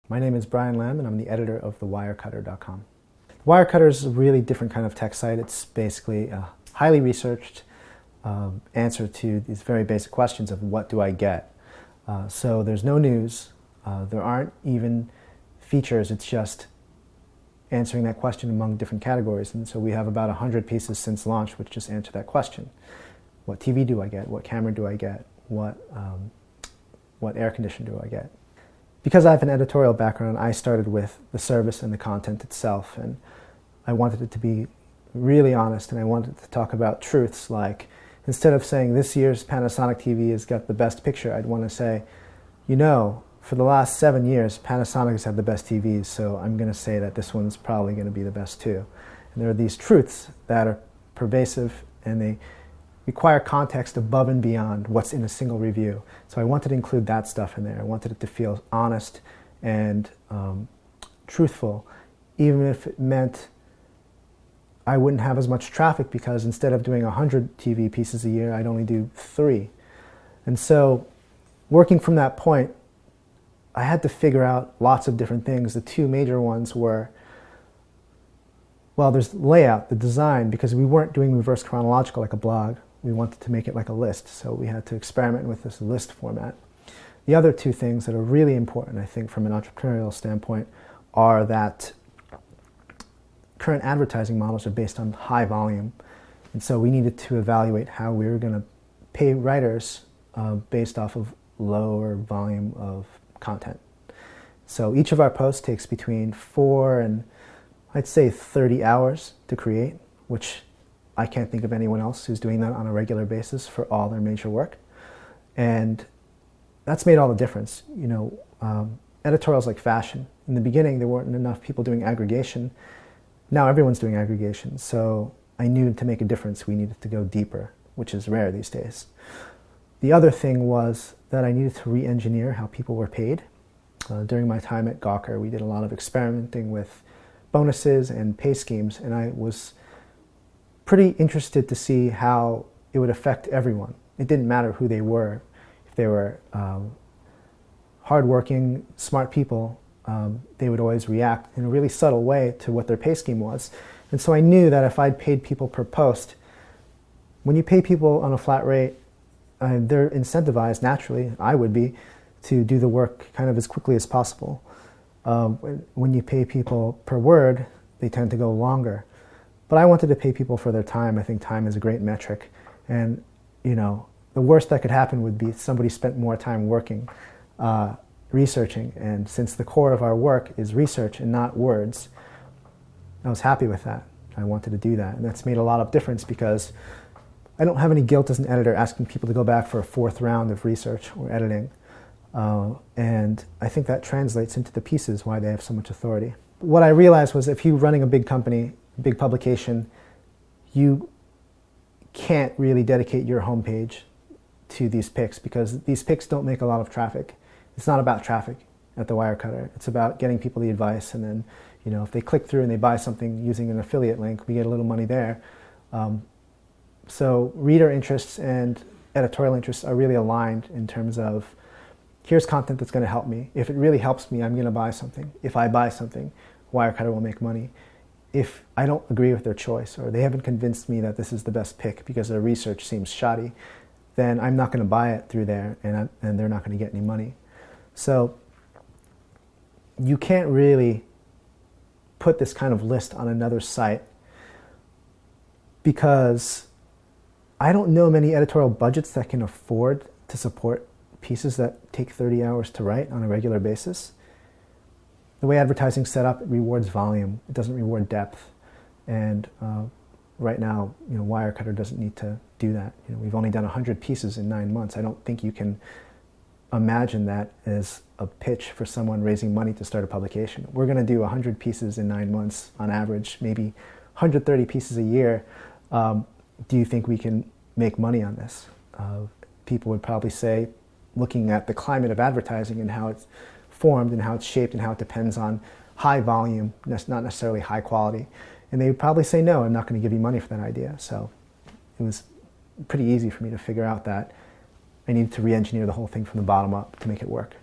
My name is Brian Lamb, and I'm the editor of Wirecutter.com. Wirecutter is a really different kind of tech site. It's basically a highly researched answer to these very basic questions of what do I get. So there's no news, there aren't even features, it's just answering that question among different categories. And so we have about 100 pieces since launch which just answer that question. What TV do I get? What camera do I get? What air conditioner do I get? Because I have an editorial background, I started with the service and the content itself, and I wanted it to be really honest, and I wanted to talk about truths like, instead of saying this year's Panasonic TV has got the best picture, I'd want to say, you know, for the last 7 years, Panasonic has had the best TVs, so I'm going to say that this one's probably going to be the best too. And there are these truths that are pervasive, and they require context above and beyond what's in a single review. So I wanted to include that stuff in there. I wanted it to feel honest and truthful, even if it meant I wouldn't have as much traffic, because instead of doing 100 TV pieces a year, I'd only do 3. And so working from that point, I had to figure out lots of different things. The two major ones were, well, there's layout, the design, because we weren't doing reverse chronological like a blog. We wanted to make it like a list, so we had to experiment with this list format. The other two things that are really important, I think, from an entrepreneurial standpoint, are that current advertising models are based on high volume, and so we needed to evaluate how we were going to pay writers based off of lower volume of content. So each of our posts takes between 4 and I'd say 30 hours to create, which I can't think of anyone else who's doing that on a regular basis for all their major work. And that's made all the difference. You know, editorials like fashion. In the beginning, there weren't enough people doing aggregation. Now everyone's doing aggregation. So I knew to make a difference, we needed to go deeper, which is rare these days. The other thing was that I needed to re-engineer how people were paid. During my time at Gawker, we did a lot of experimenting with bonuses and pay schemes, and I was pretty interested to see how it would affect everyone. It didn't matter who they were. If they were hardworking, smart people, they would always react in a really subtle way to what their pay scheme was. And so I knew that if I'd paid people per post, when you pay people on a flat rate, they're incentivized, naturally, I would be, to do the work kind of as quickly as possible. When you pay people per word, they tend to go longer. But I wanted to pay people for their time. I think time is a great metric. And, you know, the worst that could happen would be somebody spent more time working, researching. And since the core of our work is research and not words, I was happy with that. I wanted to do that. And that's made a lot of difference, because I don't have any guilt as an editor asking people to go back for a 4th round of research or editing. And I think that translates into the pieces, why they have so much authority. What I realized was, if you're running a big company, big publication, you can't really dedicate your homepage to these picks, because these picks don't make a lot of traffic. It's not about traffic at the Wirecutter. It's about getting people the advice, and then, you know, if they click through and they buy something using an affiliate link, we get a little money there. So reader interests and editorial interests are really aligned in terms of, here's content that's going to help me. If it really helps me, I'm going to buy something. If I buy something, Wirecutter will make money. If I don't agree with their choice, or they haven't convinced me that this is the best pick because their research seems shoddy, then I'm not going to buy it through there, and they're not going to get any money. So you can't really put this kind of list on another site, because I don't know many editorial budgets that can afford to support pieces that take 30 hours to write on a regular basis. The way advertising's set up, it rewards volume. It doesn't reward depth. And right now, you know, Wirecutter doesn't need to do that. You know, we've only done 100 pieces in 9 months. I don't think you can imagine that as a pitch for someone raising money to start a publication. We're going to do 100 pieces in 9 months on average, maybe 130 pieces a year. Do you think we can make money on this? People would probably say, looking at the climate of advertising and how it's formed and how it's shaped and how it depends on high volume, not necessarily high quality. And they would probably say, no, I'm not going to give you money for that idea. So it was pretty easy for me to figure out that I needed to re-engineer the whole thing from the bottom up to make it work.